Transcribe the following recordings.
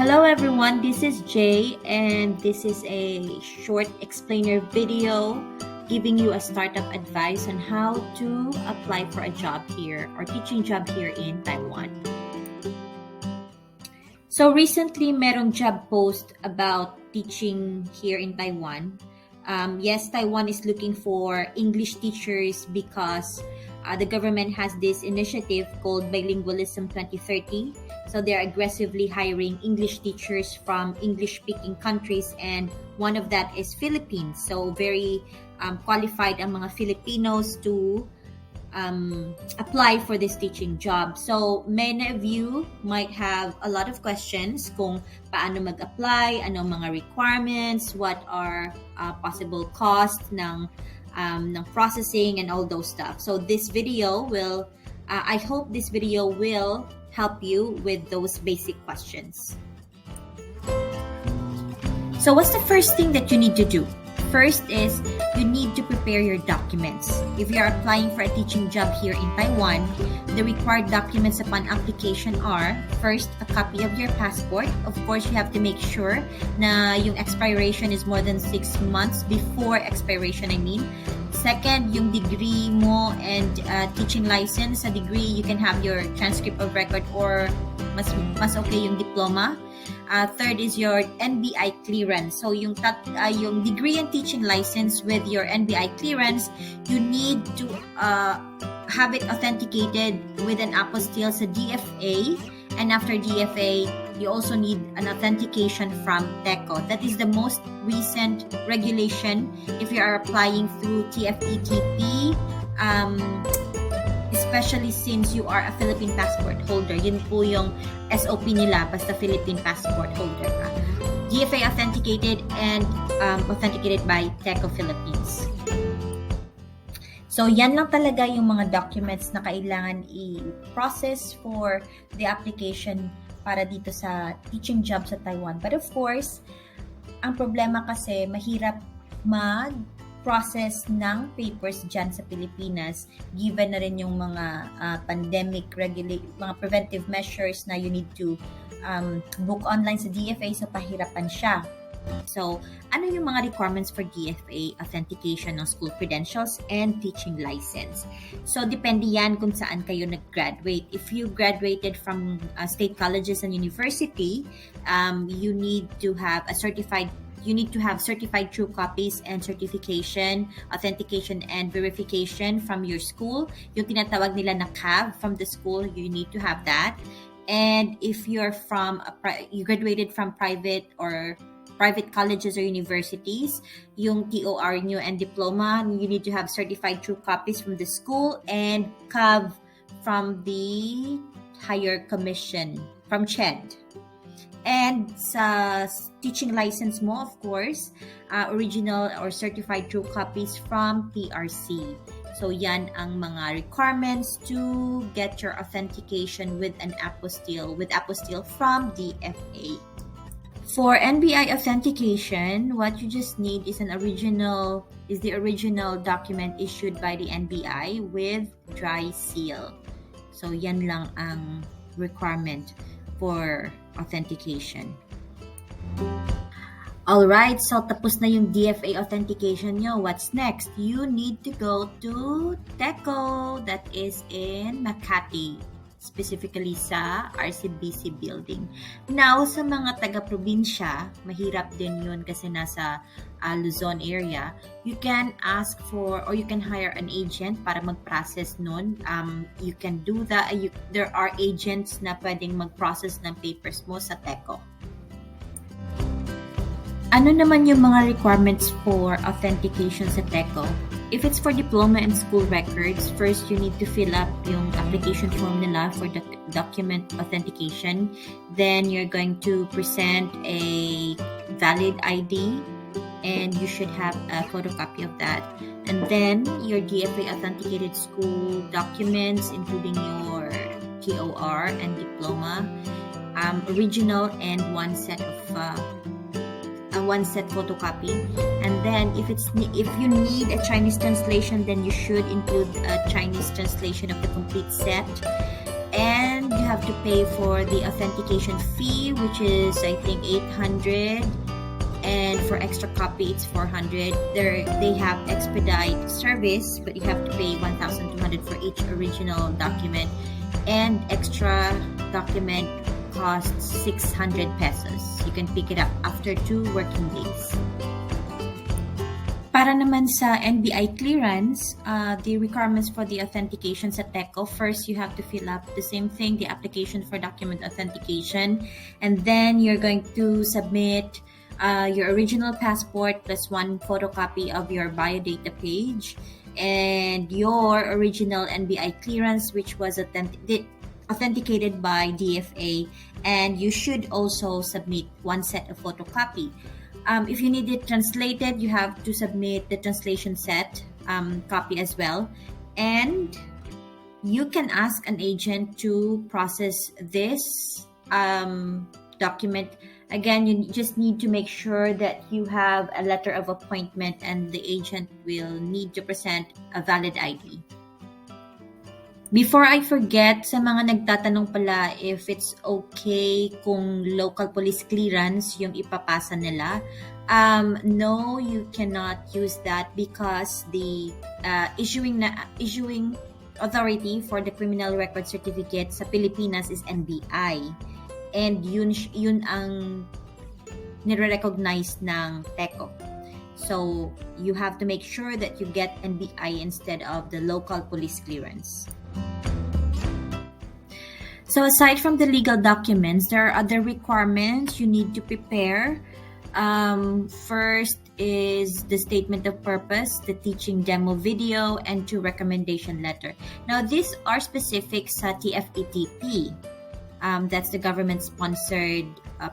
Hello everyone, this is Jay and this is a short explainer video giving you a startup advice on how to apply for a job here or teaching job here in Taiwan. So recently, merong job post about teaching here in Taiwan. Yes, Taiwan is looking for English teachers because the government has this initiative called Bilingualism 2030. So they're aggressively hiring English teachers from English-speaking countries, and one of that is Philippines. So very qualified ang mga Filipinos to apply for this teaching job. So many of you might have a lot of questions kung paano mag-apply, ano mga requirements, what are possible costs ng processing and all those stuff. So this video will, I hope this video will help you with those basic questions. So what's the first thing that you need to do? First is you need to prepare your documents. If you are applying for a teaching job here in Taiwan, the required documents upon application are, first, a copy of your passport. Of course, you have to make sure na yung expiration is more than 6 months before expiration, I mean. Second, yung degree mo and teaching license. Sa degree, you can have your transcript of record or mas okay yung diploma. Third is your NBI clearance. So yung degree and teaching license with your NBI clearance, you need to have it authenticated with an apostille sa DFA. And after DFA, you also need an authentication from TECO. That is the most recent regulation if you are applying through TFETP. Especially since you are a Philippine passport holder. Yun po yung SOP nila, basta Philippine passport holder ka. DFA authenticated and authenticated by TECO Philippines. So, yan lang talaga yung mga documents na kailangan i-process for the application para dito sa teaching job sa Taiwan. But of course, ang problema kasi mahirap mag-process ng papers dyan sa Pilipinas given na rin yung mga pandemic mga preventive measures na you need to book online sa DFA, so pahirapan siya. So, ano yung mga requirements for DFA authentication ng school credentials and teaching license? So, depende yan kung saan kayo nag-graduate. If you graduated from state colleges and university, you need to have certified true copies and certification, authentication, and verification from your school. Yung tinatawag nila na CAV from the school, you need to have that. And if you're you graduated from private colleges or universities, yung TOR nyo and diploma, you need to have certified true copies from the school and CAV from the higher commission, from CHED. And sa teaching license mo, of course, original or certified true copies from PRC. So, yan ang mga requirements to get your authentication with an apostille, from DFA. For NBI authentication, what you just need is the original document issued by the NBI with dry seal. So, yan lang ang requirement for authentication. Alright, so tapos na yung DFA authentication nyo. What's next? You need to go to TECO, that is in Makati, specifically sa RCBC building. Now, sa mga taga-probinsya, mahirap din yun kasi nasa Luzon area, you can ask for or you can hire an agent para mag-process nun. You can do that. There are agents na pwedeng mag-process ng papers mo sa TECO. Ano naman yung mga requirements for authentication sa TECO? If it's for diploma and school records, first you need to fill up yung application form nila for the document authentication. Then you're going to present a valid ID and you should have a photocopy of that. And then your DFA authenticated school documents, including your TOR and diploma, original and one set photocopy. And then if you need a Chinese translation, then you should include a Chinese translation of the complete set. And you have to pay for the authentication fee, which is I think 800, and for extra copy it's 400. They have expedite service, but you have to pay 1,200 for each original document, and extra document costs 600 pesos. You can pick it up after 2 working days. Para naman sa NBI clearance, the requirements for the authentication sa TECO, first you have to fill up the same thing, the application for document authentication, and then you're going to submit your original passport plus 1 photocopy of your biodata page and your original NBI clearance, which was authenticated by DFA, and you should also submit 1 set of photocopy. If you need it translated, you have to submit the translation set copy as well. And you can ask an agent to process this document. Again, you just need to make sure that you have a letter of appointment, and the agent will need to present a valid ID. Before I forget, sa mga nagtatanong pala if it's okay kung local police clearance yung ipapasa nila, no, you cannot use that because the issuing authority for the criminal record certificate sa Pilipinas is NBI, and yun ang nire-recognize ng TECO. So you have to make sure that you get NBI instead of the local police clearance. So aside from the legal documents, there are other requirements you need to prepare. First is the statement of purpose, the teaching demo video, and 2 recommendation letter. Now, these are specific sa TFETP. That's the government-sponsored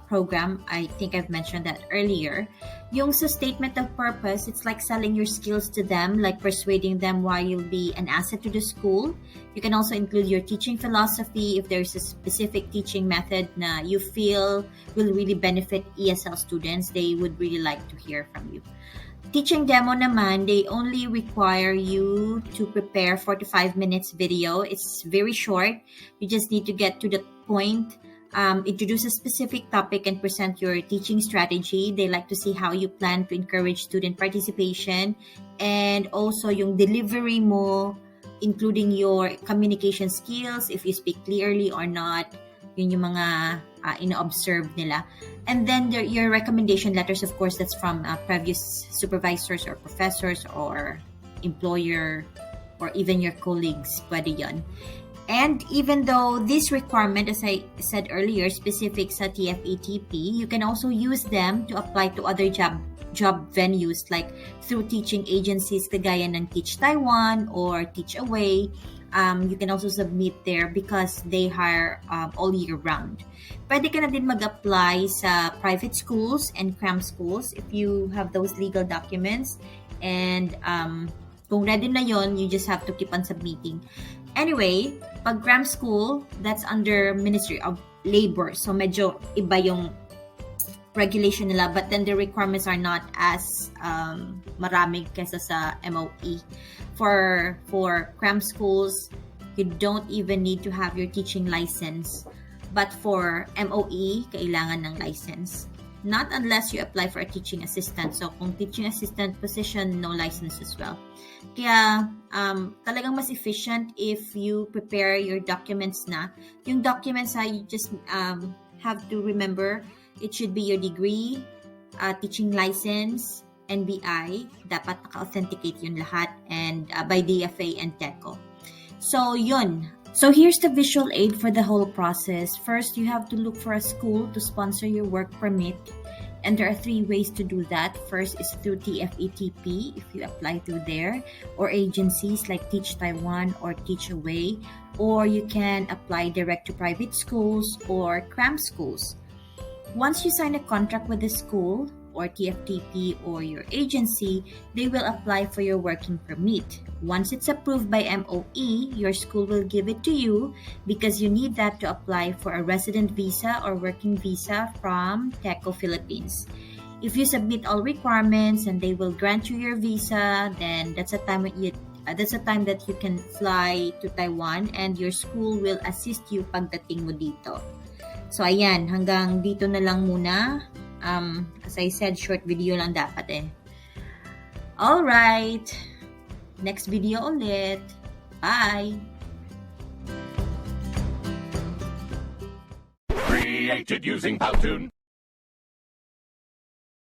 program. I think I've mentioned that earlier. Yung sa statement of purpose, it's like selling your skills to them, like persuading them why you'll be an asset to the school. You can also include your teaching philosophy if there's a specific teaching method na you feel will really benefit ESL students. They would really like to hear from you. Teaching demo naman, they only require you to prepare 45 minutes video. It's very short. You just need to get to the point, introduce a specific topic, and present your teaching strategy. They like to see how you plan to encourage student participation, and also yung delivery mo, including your communication skills, if you speak clearly or not. Yun yung mga ino-observe nila. And then your recommendation letters, of course, that's from previous supervisors or professors or employer or even your colleagues. Pwede yun. And even though this requirement, as I said earlier, specific sa TFETP, you can also use them to apply to other job venues like through teaching agencies kagaya ng Teach Taiwan or Teach Away. You can also submit there because they hire all year round. Pwede ka na din mag-apply sa private schools and cram schools if you have those legal documents. And kung ready na yon, you just have to keep on submitting. Anyway, pag cram school, that's under Ministry of Labor. So medyo iba yung regulation nila, but then the requirements are not as marami kesa sa MOE. For cram schools, you don't even need to have your teaching license. But for MOE, kailangan ng license. Not unless you apply for a teaching assistant. So kung teaching assistant position, no license as well. Kaya talagang mas efficient if you prepare your documents na. Yung documents you just have to remember, it should be your degree, teaching license, NBI, dapat naka-authenticate yun lahat, and by DFA and TECO. So yun. So here's the visual aid for the whole process. First, you have to look for a school to sponsor your work permit. And there are 3 ways to do that. First is through TFETP, if you apply through there, or agencies like Teach Taiwan or Teach Away, or you can apply direct to private schools or cram schools. Once you sign a contract with the school or TFTP or your agency, they will apply for your working permit. Once it's approved by MOE, your school will give it to you because you need that to apply for a resident visa or working visa from TECO Philippines. If you submit all requirements and they will grant you your visa, then that's the time That's a time that you can fly to Taiwan and your school will assist you pagdating mo dito. So, ayan. Hanggang dito na lang muna. As I said, short video lang dapat eh. Alright. Next video ulit. Bye! Created using Powtoon.